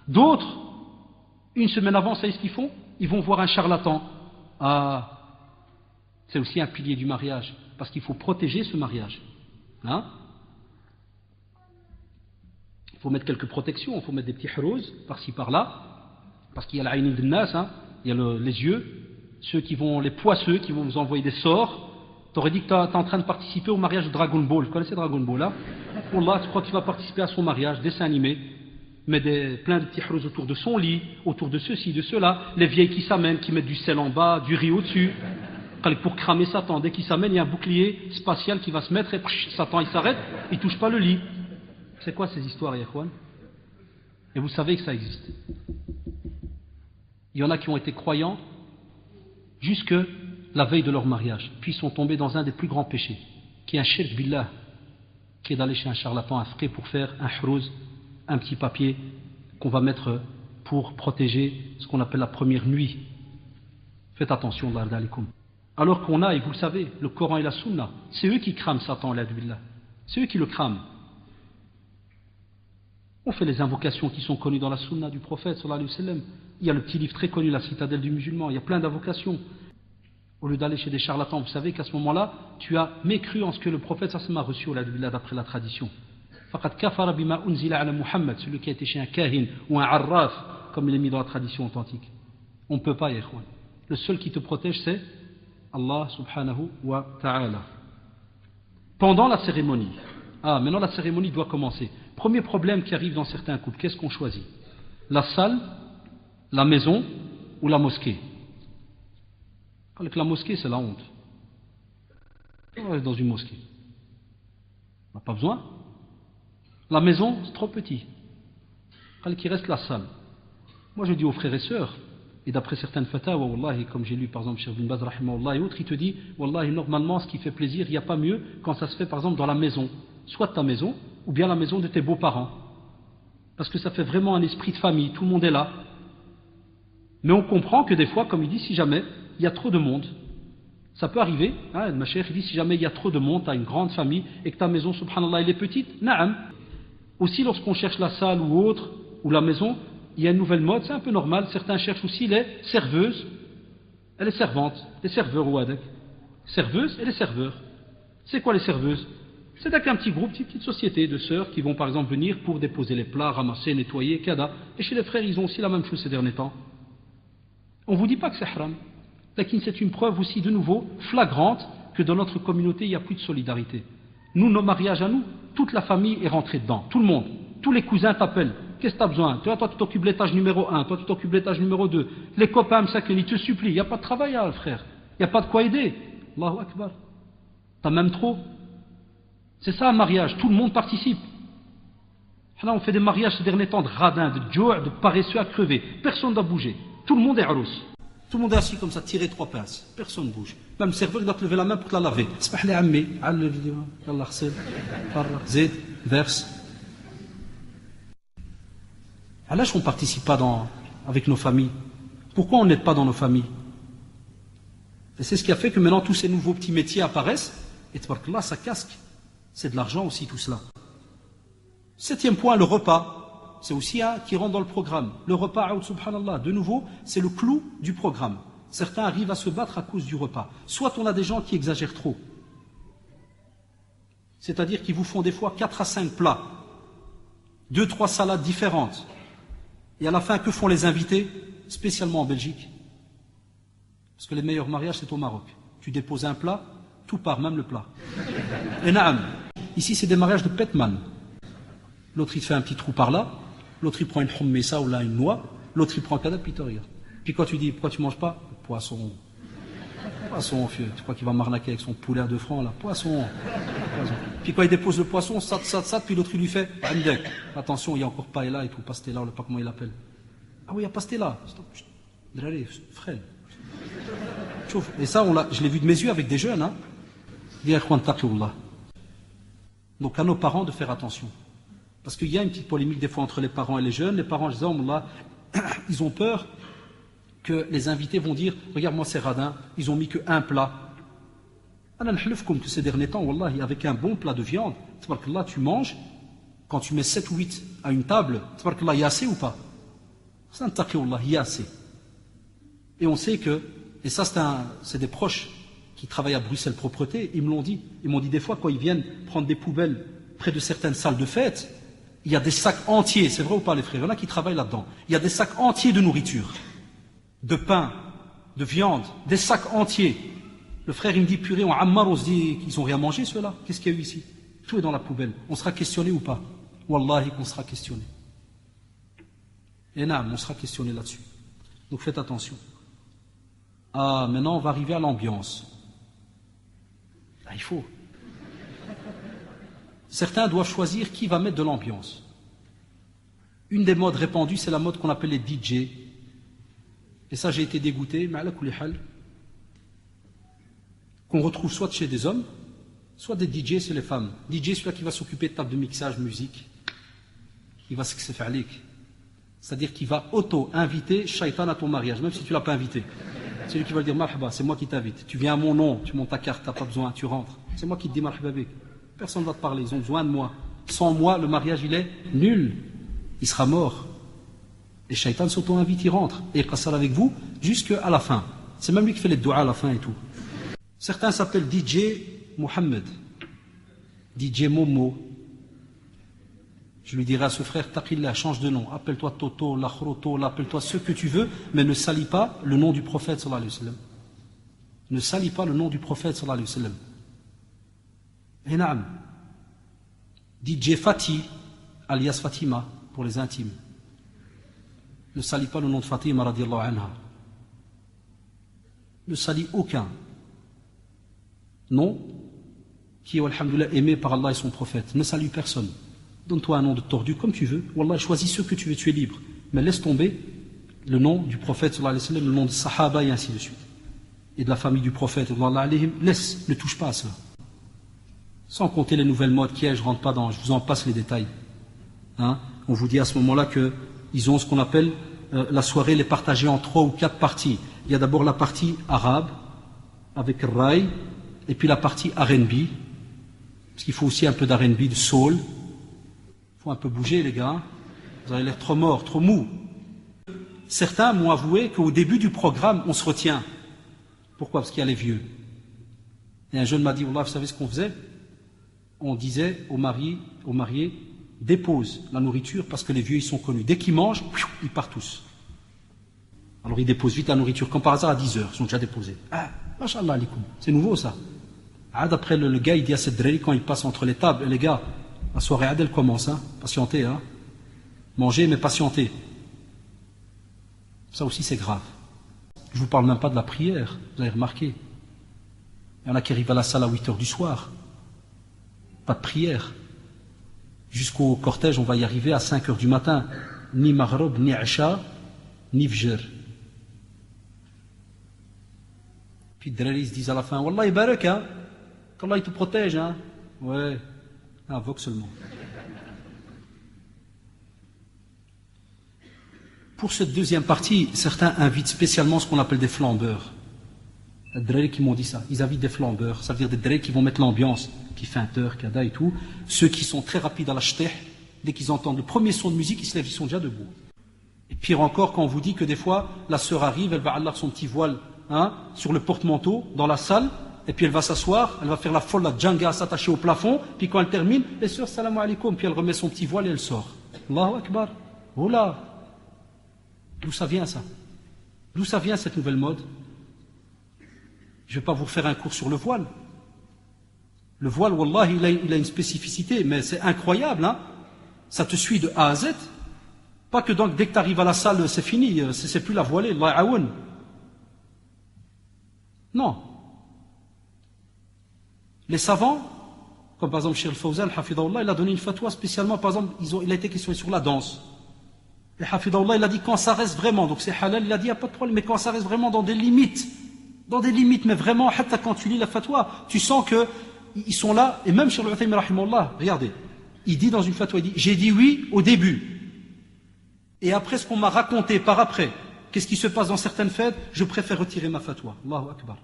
D'autres, une semaine avant, savez ce qu'ils font? Ils vont voir un charlatan. Ah, c'est aussi un pilier du mariage, parce qu'il faut protéger ce mariage. Hein? Il faut mettre quelques protections, il faut mettre des petits roses par-ci par-là, parce qu'il y a l'aynin d'nas, hein, il y a les yeux, les poisseux qui vont vous envoyer des sorts. T'aurais dit que tu es en train de participer au mariage de Dragon Ball. Vous connaissez Dragon Ball là? Wallah, tu crois que tu vas participer à son mariage, dessin animé, met plein de petits roses autour de son lit, autour de ceci, de cela, les vieilles qui s'amènent, qui mettent du sel en bas, du riz au-dessus. Pour cramer Satan, dès qu'il s'amène, il y a un bouclier spatial qui va se mettre et Satan il s'arrête, il ne touche pas le lit. C'est quoi ces histoires, Yakhwan? Et vous savez que ça existe. Il y en a qui ont été croyants jusque la veille de leur mariage, puis ils sont tombés dans un des plus grands péchés, qui est un shirk billah, qui est d'aller chez un charlatan, un fré pour faire un hrouz, un petit papier qu'on va mettre pour protéger ce qu'on appelle la première nuit. Faites attention, Allah alaikum. Alors qu'on a, et vous le savez, le Coran et la Sunna, c'est eux qui crament Satan, c'est eux qui le crament. On fait les invocations qui sont connues dans la Sunna du prophète, sallallahu alayhi wa sallam. Il y a le petit livre très connu, la citadelle du musulman, il y a plein d'invocations. Au lieu d'aller chez des charlatans, vous savez qu'à ce moment-là, tu as mécru en ce que le prophète sallallahu alayhi wa sallam a reçu, d'après la tradition. Faqad kafara bima unzila ala Muhammad, celui qui a été chez un kahin ou un arraf, comme il est mis dans la tradition authentique. On ne peut pas, ya ikhwan. Le seul qui te protège, c'est Allah subhanahu wa ta'ala. Pendant la cérémonie. Ah, maintenant la cérémonie doit commencer. Premier problème qui arrive dans certains couples, qu'est-ce qu'on choisit? La salle, la maison ou la mosquée? Avec la mosquée, c'est la honte. On reste dans une mosquée. On n'a pas besoin. La maison, c'est trop petit. Il reste la salle. Moi, je dis aux frères et sœurs, et d'après certaines fatawa, wallahi, comme j'ai lu par exemple Cheikh Bin Baz rahimahullah et autres, il te dit, wallahi, normalement, ce qui fait plaisir, il n'y a pas mieux quand ça se fait par exemple dans la maison, soit ta maison, ou bien la maison de tes beaux-parents. Parce que ça fait vraiment un esprit de famille, tout le monde est là. Mais on comprend que des fois, comme il dit, si jamais il y a trop de monde, ça peut arriver, hein, ma chère, il dit, si jamais il y a trop de monde, tu as une grande famille, et que ta maison, subhanallah, elle est petite, na'am. Aussi, lorsqu'on cherche la salle ou autre, ou la maison, il y a une nouvelle mode, c'est un peu normal. Certains cherchent aussi les serveuses et les servantes, les serveurs ou adek. Serveuses et les serveurs. C'est quoi les serveuses? C'est un petit groupe, une petite société de sœurs qui vont par exemple venir pour déposer les plats, ramasser, nettoyer, kada. Et chez les frères, ils ont aussi la même chose ces derniers temps. On ne vous dit pas que c'est haram. Lakin c'est une preuve aussi de nouveau flagrante que dans notre communauté, il n'y a plus de solidarité. Nous, nos mariages à nous, toute la famille est rentrée dedans, tout le monde. Tous les cousins t'appellent. Qu'est-ce que tu as besoin? Toi, tu t'occupes de l'étage numéro 1, toi, tu t'occupes de l'étage numéro 2. Les copains, ils te supplient. Il n'y a pas de travail, hein, frère. Il n'y a pas de quoi aider. Allahu Akbar. T'as même trop. C'est ça un mariage. Tout le monde participe. Là, on fait des mariages ces derniers temps de radins, de joie, de paresseux à crever. Personne ne doit bouger. Tout le monde est arros. Tout le monde est assis comme ça, tiré 3 pinces. Personne ne bouge. Même le serveur, il doit te lever la main pour te la laver. S'bah li ammi, al vidéo, yallah ghsel, farra, zid, verse. Alors, on ne participe pas avec nos familles. Pourquoi on n'aide pas dans nos familles? Et c'est ce qui a fait que maintenant tous ces nouveaux petits métiers apparaissent. Et là, ça casque. C'est de l'argent aussi tout cela. 7e point, le repas. C'est aussi un qui rentre dans le programme. Le repas, subhanallah, de nouveau, c'est le clou du programme. Certains arrivent à se battre à cause du repas. Soit on a des gens qui exagèrent trop. C'est-à-dire qu'ils vous font des fois 4 à 5 plats. 2-3 salades différentes. Et à la fin, que font les invités? Spécialement en Belgique. Parce que les meilleurs mariages, c'est au Maroc. Tu déposes un plat, tout part, même le plat. Et naam. Ici, c'est des mariages de petman. L'autre, il te fait un petit trou par là. L'autre, il prend une hummessa ou là, une noix. L'autre, il prend un cadavre, puis il te regarde. Puis quand tu dis, pourquoi tu ne manges pas? Poisson. Poisson, vieux. Tu crois qu'il va m'arnaquer avec son poulet à 2 francs, là? Poisson. Puis quand il dépose le poisson, ça, puis l'autre, il lui fait, attention, il y a encore paella et tout, pastella, je ne sais pas comment il l'appelle. Ah oui, il y a pastella. Draré, frêle. Et ça, je l'ai vu de mes yeux avec des jeunes, hein. Donc à nos parents de faire attention. Parce qu'il y a une petite polémique des fois entre les parents et les jeunes. Les parents, ils ont peur que les invités vont dire, regarde moi c'est radin, ils ont mis que un plat. Comme que ces derniers temps, wallahi, avec un bon plat de viande, tu manges, quand tu mets 7 ou 8 à une table, il y a assez ou pas? Santaqiullah, il y a assez. Et on sait que, et ça c'est des proches qui travaillent à Bruxelles Propreté, ils me l'ont dit. Ils m'ont dit des fois quand ils viennent prendre des poubelles près de certaines salles de fête, il y a des sacs entiers, c'est vrai ou pas les frères, il y en a qui travaillent là-dedans. Il y a des sacs entiers de nourriture, de pain, de viande, des sacs entiers. Le frère il me dit purée, on ammar, on se dit qu'ils n'ont rien mangé ceux-là. Qu'est-ce qu'il y a eu ici? Tout est dans la poubelle. On sera questionné ou pas? Wallahi qu'on sera questionné. Et non, on sera questionné là-dessus. Donc faites attention. Ah, maintenant on va arriver à l'ambiance. Ah, il faut. Certains doivent choisir qui va mettre de l'ambiance. Une des modes répandues, c'est la mode qu'on appelle les DJ. Et ça, j'ai été dégoûté, mais à la kulli hal, qu'on retrouve soit chez des hommes, soit des DJ chez les femmes. DJ, celui-là qui va s'occuper de table de mixage, musique. Il va se faire alik. C'est-à-dire qu'il va auto-inviter Shaitan à ton mariage, même si tu ne l'as pas invité. C'est lui qui va lui dire marhaba, c'est moi qui t'invite. Tu viens à mon nom, tu montes ta carte, tu n'as pas besoin, tu rentres. C'est moi qui te dis marhaba avec. Personne ne va te parler, ils ont besoin de moi. Sans moi, le mariage, il est nul. Il sera mort. Et Shaitan s'auto-invite, il rentre. Et il qassar avec vous jusqu'à la fin. C'est même lui qui fait les doigts à la fin et tout. Certains s'appellent DJ Mohammed, DJ Momo. Je lui dirai à ce frère, taqillah, change de nom. Appelle-toi Toto, Lakhroto, appelle-toi ce que tu veux, mais ne salis pas le nom du prophète sallallahu alayhi wa sallam. Ne salis pas le nom du prophète sallallahu alayhi wa sallam. Et naam. DJ Fatih, alias Fatima, pour les intimes. Ne salis pas le nom de Fatima radiallahu anha. Ne salis aucun nom qui est, alhamdoulilah, aimé par Allah et son prophète. Ne salue personne. Donne-toi un nom de tordu comme tu veux. Wallah, choisis ce que tu veux, tu es libre. Mais laisse tomber le nom du prophète, sallallahu alayhi wa sallam, le nom de Sahaba et ainsi de suite. Et de la famille du prophète, laisse, ne touche pas à cela. Sans compter les nouvelles modes qui est, je ne rentre pas dans, je vous en passe les détails. Hein? On vous dit à ce moment-là qu'ils ont ce qu'on appelle la soirée, les partager en 3 ou 4 parties. Il y a d'abord la partie arabe, avec Rai, et puis la partie R&B, parce qu'il faut aussi un peu d'R&B, de soul. Il faut un peu bouger les gars, vous avez l'air trop morts, trop mous. Certains m'ont avoué qu'au début du programme, on se retient. Pourquoi? Parce qu'il y a les vieux. Et un jeune m'a dit, Wallah, vous savez ce qu'on faisait? On disait aux mariés, dépose la nourriture parce que les vieux ils sont connus. Dès qu'ils mangent, ils partent tous. Alors ils déposent vite la nourriture, comme par hasard à 10h, ils sont déjà déposés. Ah, mashallah alikoum, c'est nouveau ça. Ah, d'après le gars, il dit à cette drôle quand il passe entre les tables, et les gars, la soirée elle commence, hein, patientez, hein. Mangez mais patientez. Ça aussi c'est grave. Je ne vous parle même pas de la prière, vous avez remarqué. Il y en a qui arrivent à la salle à 8h du soir. Pas de prière. Jusqu'au cortège, on va y arriver à 5h du matin. Ni maghrib, ni isha, ni fjr. Puis les se disent à la fin, Wallah ibarak, hein, qu'Allah il te protège, hein. Ouais, invoque seulement. Pour cette deuxième partie, certains invitent spécialement ce qu'on appelle des flambeurs. Les drôles qui m'ont dit ça, ils invitent des flambeurs, ça veut dire des drôles qui vont mettre l'ambiance, qui feinteur, kada et tout. Ceux qui sont très rapides à l'acheter, dès qu'ils entendent le premier son de musique, ils se lèvent, ils sont déjà debout. Et pire encore, quand on vous dit que des fois, la sœur arrive, elle va avoir son petit voile, hein, sur le porte-manteau, dans la salle, et puis elle va s'asseoir, elle va faire la folle, la djanga, s'attacher au plafond, puis quand elle termine, les sœurs, salam alaikum, puis elle remet son petit voile et elle sort. Allahu Akbar. Oula. D'où ça vient ça? D'où ça vient cette nouvelle mode? Je ne vais pas vous refaire un cours sur le voile. Le voile, wallah, il a une spécificité, mais c'est incroyable, hein? Ça te suit de A à Z. Pas que donc dès que tu arrives à la salle, c'est fini, c'est plus la voilée, Allah aoun. Non. Les savants, comme par exemple Cheikh Al-Fawzan, Hafidahullah, il a donné une fatwa spécialement, par exemple, il a été questionné sur la danse. Et Hafidahullah, il a dit quand ça reste vraiment, donc c'est halal, il a dit il n'y a pas de problème, mais quand ça reste vraiment dans des limites, mais vraiment, quand tu lis la fatwa, tu sens qu'ils sont là, et même Cheikh Al-Uthaymi, rahimahullah, regardez, il dit dans une fatwa, il dit, j'ai dit oui au début, et après ce qu'on m'a raconté par après, qu'est-ce qui se passe dans certaines fêtes, je préfère retirer ma fatwa. Allahu Akbar.